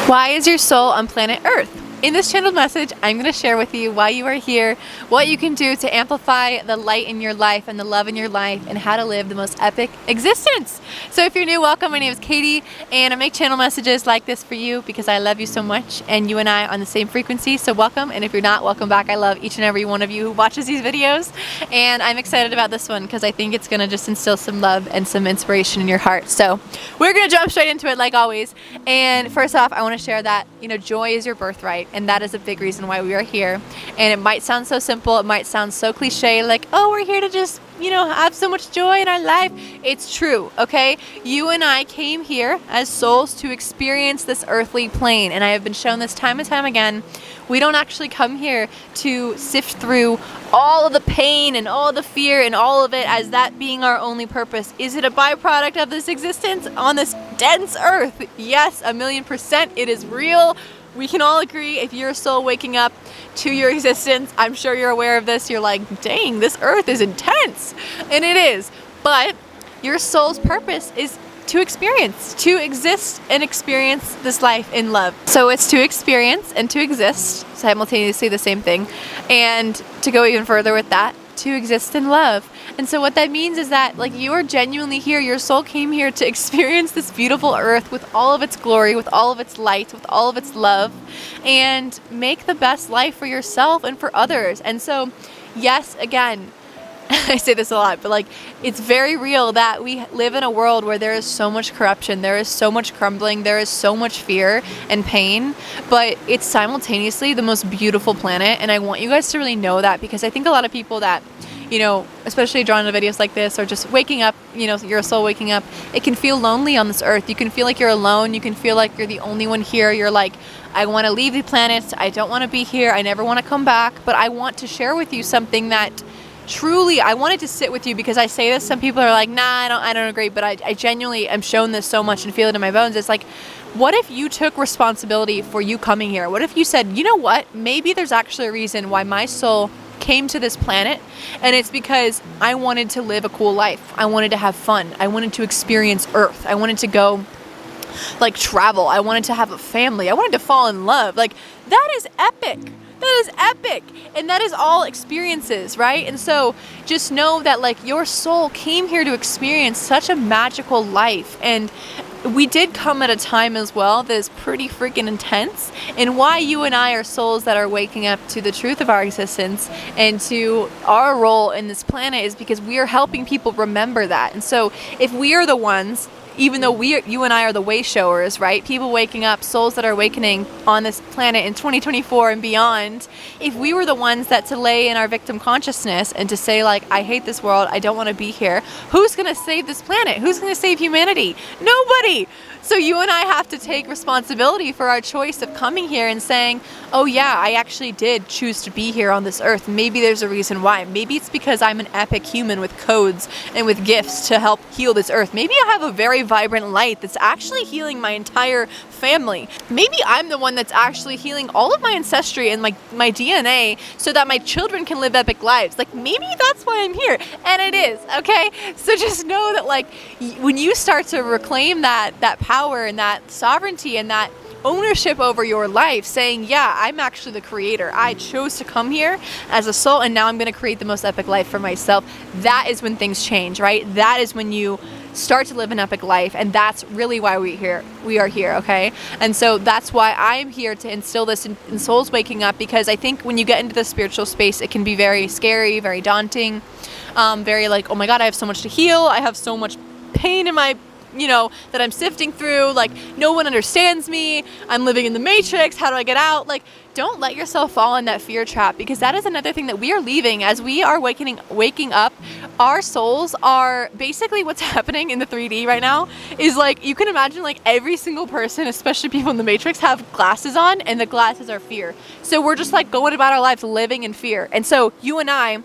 Why is your soul on planet Earth? In this channeled message, I'm going to share with you why you are here, what you can do to amplify the light in your life and the love in your life, and how to live the most epic existence. So if you're new, welcome. My name is Katie, and I make channel messages like this for you because I love you so much, and you and I are on the same frequency, so welcome. And if you're not, welcome back. I love each and every one of you who watches these videos, and I'm excited about this one because I think it's going to just instill some love and some inspiration in your heart. So we're going to jump straight into it like always. And first off, I want to share that, joy is your birthright. And that is a big reason why we are here. And it might sound so simple, it might sound so cliche, like, oh, we're here to just, have so much joy in our life. It's true, okay? You and I came here as souls to experience this earthly plane. And I have been shown this time and time again. We don't actually come here to sift through all of the pain and all of the fear and all of it as that being our only purpose. Is it a byproduct of this existence on this dense earth? Yes, 1,000,000%. It is real. We can all agree, if you're a soul waking up to your existence, I'm sure you're aware of this, you're like, dang, this earth is intense. And it is. But your soul's purpose is to experience, to exist and experience this life in love. So it's to experience and to exist, simultaneously the same thing. And to go even further with that, to exist in love. And so what that means is that, you are genuinely here. Your soul came here to experience this beautiful earth with all of its glory, with all of its light, with all of its love, and make the best life for yourself and for others. And so, yes, again, I say this a lot, but it's very real that we live in a world where there is so much corruption, there is so much crumbling, there is so much fear and pain, but it's simultaneously the most beautiful planet. And I want you guys to really know that, because I think a lot of people that, especially drawn to videos like this, or just waking up, you're a soul waking up, it can feel lonely on this earth. You can feel like you're alone. You can feel like you're the only one here. You're like, I want to leave the planet. I don't want to be here. I never want to come back. But I want to share with you something that truly, I wanted to sit with you, because I say this, some people are like, nah, I don't agree, but I genuinely am shown this so much and feel it in my bones. It's like, what if you took responsibility for you coming here? What if you said, you know what, maybe there's actually a reason why my soul came to this planet, and it's because I wanted to live a cool life. I wanted to have fun. I wanted to experience Earth. I wanted to go travel. I wanted to have a family. I wanted to fall in love. That is epic. That is epic. And that is all experiences, right? And so just know that your soul came here to experience such a magical life. And we did come at a time as well that is pretty freaking intense. And why you and I are souls that are waking up to the truth of our existence and to our role in this planet is because we are helping people remember that. And so if we are the ones, even though you and I are the way showers, right? People waking up, souls that are awakening on this planet in 2024 and beyond. If we were the ones that to lay in our victim consciousness and to say I hate this world, I don't want to be here, who's going to save this planet? Who's going to save humanity? Nobody. So you and I have to take responsibility for our choice of coming here and saying, oh yeah, I actually did choose to be here on this earth. Maybe there's a reason why. Maybe it's because I'm an epic human with codes and with gifts to help heal this earth. Maybe I have a very vibrant light that's actually healing my entire family. Maybe I'm the one that's actually healing all of my ancestry and my DNA so that my children can live epic lives. Maybe that's why I'm here. And it is, okay? So just know that when you start to reclaim that power and that sovereignty and that ownership over your life, saying, yeah, I'm actually the creator. I chose to come here as a soul, and now I'm going to create the most epic life for myself. That is when things change, right? That is when you start to live an epic life, and that's really why we are here, okay? And so that's why I'm here to instill this in souls waking up, because I think when you get into the spiritual space, it can be very scary, very daunting, very oh my God, I have so much to heal. I have so much pain in my that I'm sifting through, no one understands me, I'm living in the matrix, how do I get out? Don't let yourself fall in that fear trap, because that is another thing that we are leaving as we are waking up. Our souls are basically what's happening in the 3D right now is you can imagine every single person, especially people in the matrix, have glasses on, and the glasses are fear. So we're just going about our lives living in fear. And so you and I,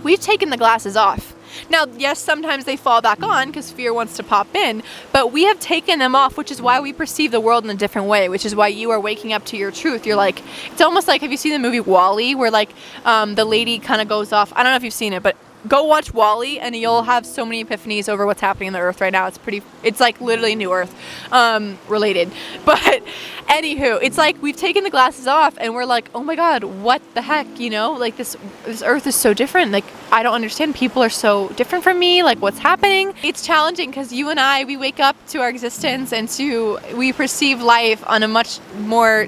we've taken the glasses off. Now, yes, sometimes they fall back on because fear wants to pop in, but we have taken them off, which is why we perceive the world in a different way, which is why you are waking up to your truth. You're it's almost have you seen the movie WALL-E, where the lady kind of goes off? I don't know if you've seen it, but go watch Wall-E and you'll have so many epiphanies over what's happening on the earth right now. It's like literally New Earth related. But anywho, it's like we've taken the glasses off and we're like, oh my God, what the heck? You know, like this earth is so different. Like, I don't understand. People are so different from me. Like, what's happening? It's challenging because you and I, we wake up to our existence and we perceive life on a much more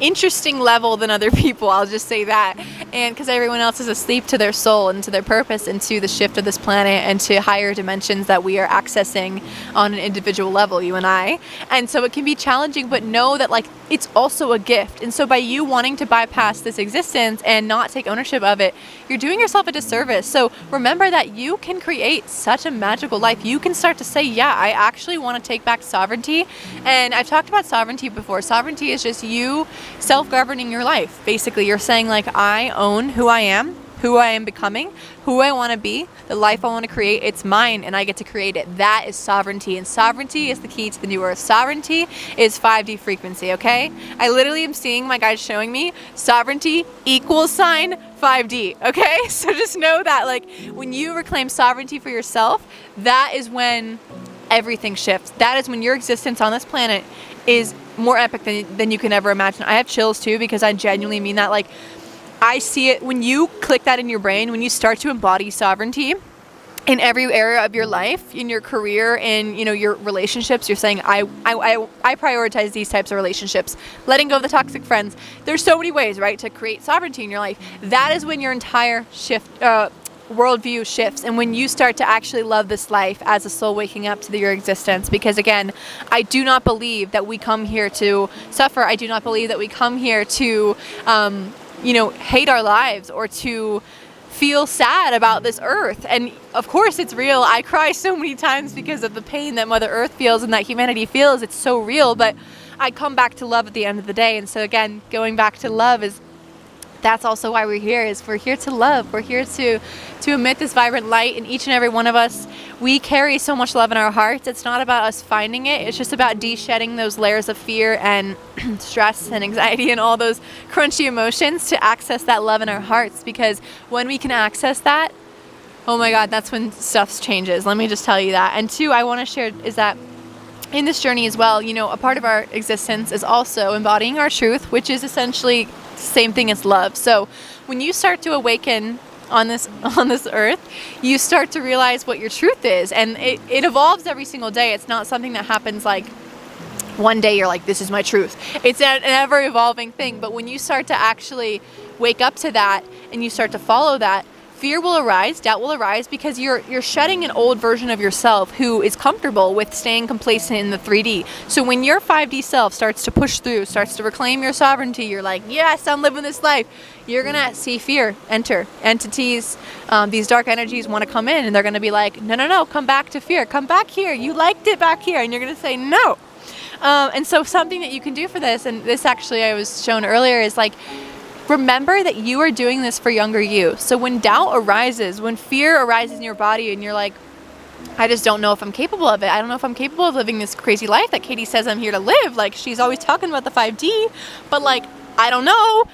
interesting level than other people, I'll just say that. And because everyone else is asleep to their soul and to their purpose and to the shift of this planet and to higher dimensions that we are accessing on an individual level, you and I. And so it can be challenging, but know that like it's also a gift. And so by you wanting to bypass this existence and not take ownership of it, you're doing yourself a disservice. So remember that you can create such a magical life. You can start to say, yeah, I actually want to take back sovereignty. And I've talked about sovereignty before. Sovereignty is just you self-governing your life. Basically, you're saying like, I own who I am becoming, who I want to be, the life I want to create. It's mine and I get to create it. That is sovereignty. And sovereignty is the key to the new earth. Sovereignty is 5D frequency, okay? I literally am seeing my guys showing me sovereignty equals sign 5D, okay? So just know that like when you reclaim sovereignty for yourself, that is when everything shifts. That is when your existence on this planet is more epic than you can ever imagine. I have chills too because I genuinely mean that. Like, I see it when you click that in your brain, when you start to embody sovereignty in every area of your life, in your career, in your relationships. You're saying I prioritize these types of relationships, letting go of the toxic friends. There's so many ways, right, to create sovereignty in your life. That is when your entire worldview shifts, and when you start to actually love this life as a soul waking up to your existence. Because again, I do not believe that we come here to suffer. I do not believe that we come here to hate our lives or to feel sad about this earth. And of course it's real. I cry so many times because of the pain that Mother Earth feels and that humanity feels. It's so real, but I come back to love at the end of the day. And so again, going back to love that's also why we're here, is we're here to love. We're here to emit this vibrant light in each and every one of us. We carry so much love in our hearts. It's not about us finding it. It's just about de-shedding those layers of fear and stress and anxiety and all those crunchy emotions to access that love in our hearts. Because when we can access that, oh my God, that's when stuff changes. Let me just tell you that. And two, I want to share is that in this journey as well, a part of our existence is also embodying our truth, which is essentially same thing as love. So when you start to awaken on this earth, you start to realize what your truth is, and it evolves every single day. It's not something that happens like one day you're like, this is my truth. It's an ever evolving thing. But when you start to actually wake up to that and you start to follow that, fear will arise, doubt will arise, because you're shedding an old version of yourself who is comfortable with staying complacent in the 3D. So when your 5D self starts to push through, starts to reclaim your sovereignty, you're like, yes, I'm living this life. You're going to see fear enter. Entities, these dark energies want to come in, and they're going to be like, no, come back to fear. Come back here. You liked it back here. And you're going to say, no. And so something that you can do for this, and this actually I was shown earlier, is like, remember that you are doing this for younger you. So when doubt arises, when fear arises in your body and you're like, I just don't know if I'm capable of it. I don't know if I'm capable of living this crazy life that Katie says I'm here to live. Like, she's always talking about the 5D, but like, I don't know.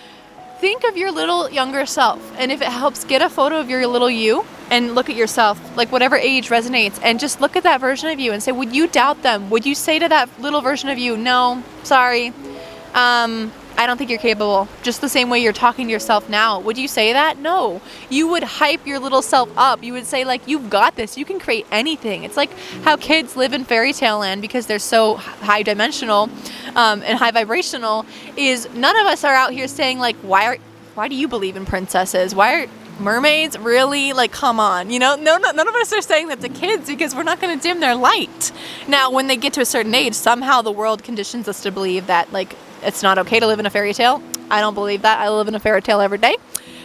Think of your little younger self. And if it helps, get a photo of your little you and look at yourself, like whatever age resonates, and just look at that version of you and say, would you doubt them? Would you say to that little version of you, no, sorry, I don't think you're capable. Just the same way you're talking to yourself now. Would you say that? No. You would hype your little self up. You would say like, you've got this. You can create anything. It's like how kids live in fairytale land because they're so high dimensional and high vibrational, is none of us are out here saying like, why do you believe in princesses? Why are mermaids really, like, come on, none of us are saying that to kids because we're not going to dim their light. Now, when they get to a certain age, somehow the world conditions us to believe that like, it's not okay to live in a fairy tale. I don't believe that. I live in a fairy tale every day.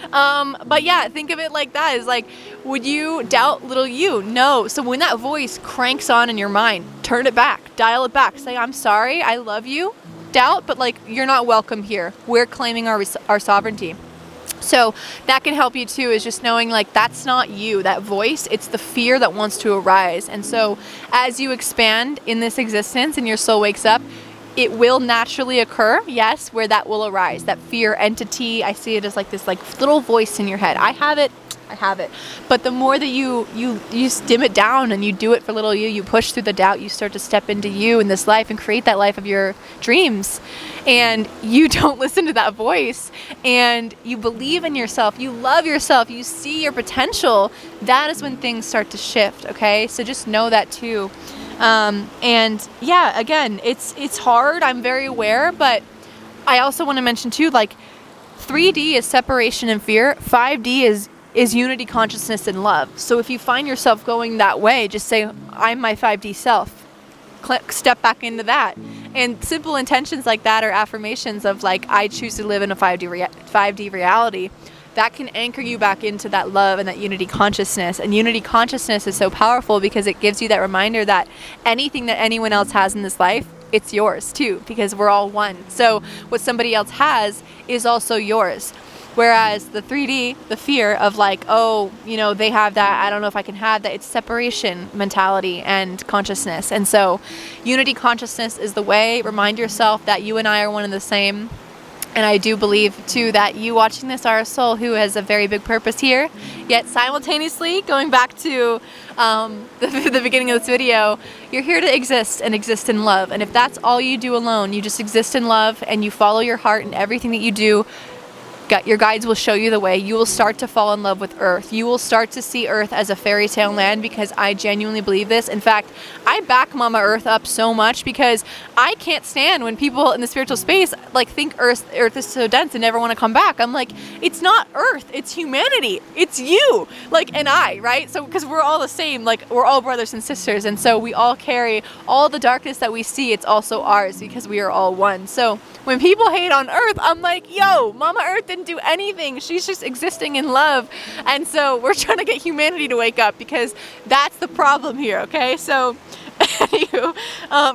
But yeah, think of it like that. Is like, would you doubt little you? No. So when that voice cranks on in your mind, turn it back, dial it back. Say, I'm sorry, I love you. Doubt, but like, you're not welcome here. We're claiming our sovereignty. So that can help you too, is just knowing like, that's not you, that voice, it's the fear that wants to arise. And so as you expand in this existence and your soul wakes up, it will naturally occur, yes, where that will arise, that fear entity. I see it as like this like little voice in your head. I have it I have it. But the more that you dim it down and you do it for little you push through the doubt, you start to step into you in this life and create that life of your dreams. And you don't listen to that voice, and you believe in yourself, you love yourself, you see your potential. That is when things start to shift, okay? So just know that too. And yeah, again, it's hard, I'm very aware, but I also want to mention too, like 3D is separation and fear, 5D is unity, consciousness, and love. So if you find yourself going that way, just say, I'm my 5D self. Step back into that. And simple intentions like that, or affirmations of like, I choose to live in a 5D reality, that can anchor you back into that love and that unity consciousness. And unity consciousness is so powerful because it gives you that reminder that anything that anyone else has in this life, it's yours too, because we're all one. So what somebody else has is also yours. Whereas the 3D, the fear of like, oh, you know, they have that, I don't know if I can have that, it's separation mentality and consciousness. And so unity consciousness is the way. Remind yourself that you and I are one and the same. And I do believe too that you watching this are a soul who has a very big purpose here. Yet simultaneously, going back to the beginning of this video, you're here to exist and exist in love. And if that's all you do alone, you just exist in love and you follow your heart in everything that you do, your guides will show you the way. You will start to fall in love with Earth. You will start to see Earth as a fairy tale land, because I genuinely believe this. In fact, I back Mama Earth up so much because I can't stand when people in the spiritual space like think Earth is so dense and never want to come back. I'm like, it's not Earth, it's humanity. It's you, like, and I, right? So because we're all the same, like we're all brothers and sisters, and so we all carry all the darkness that we see. It's also ours because we are all one. So when people hate on Earth, I'm like, yo, Mama Earth didn't do anything. She's just existing in love. And so we're trying to get humanity to wake up, because that's the problem here, okay? So anywho,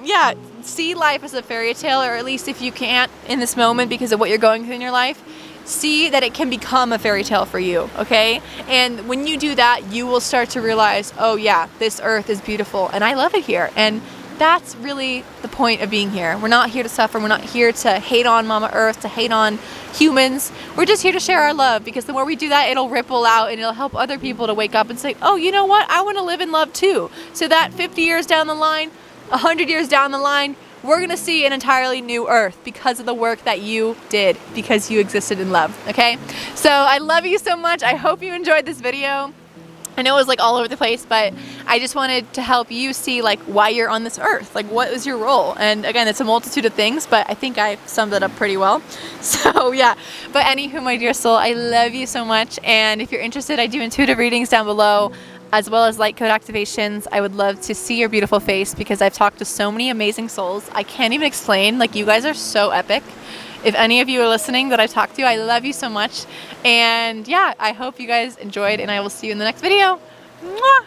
yeah, see life as a fairy tale, or at least if you can't in this moment because of what you're going through in your life, see that it can become a fairy tale for you, okay? And when you do that, you will start to realize, oh yeah, this Earth is beautiful and I love it here. And that's really the point of being here. We're not here to suffer. We're not here to hate on Mama Earth, to hate on humans. We're just here to share our love, because the more we do that, it'll ripple out and it'll help other people to wake up and say, oh, you know what? I want to live in love too. So that 50 years down the line, 100 years down the line, we're going to see an entirely new Earth because of the work that you did, because you existed in love, okay? So I love you so much. I hope you enjoyed this video. I know it was like all over the place, but I just wanted to help you see like why you're on this earth, like what is your role. And again, it's a multitude of things, but I think I summed it up pretty well. So yeah, but anywho, my dear soul, I love you so much. And if you're interested, I do intuitive readings down below, as well as light code activations. I would love to see your beautiful face, because I've talked to so many amazing souls. I can't even explain, like you guys are so epic. If any of you are listening that I talked to, I love you so much. And yeah, I hope you guys enjoyed, and I will see you in the next video. Mwah!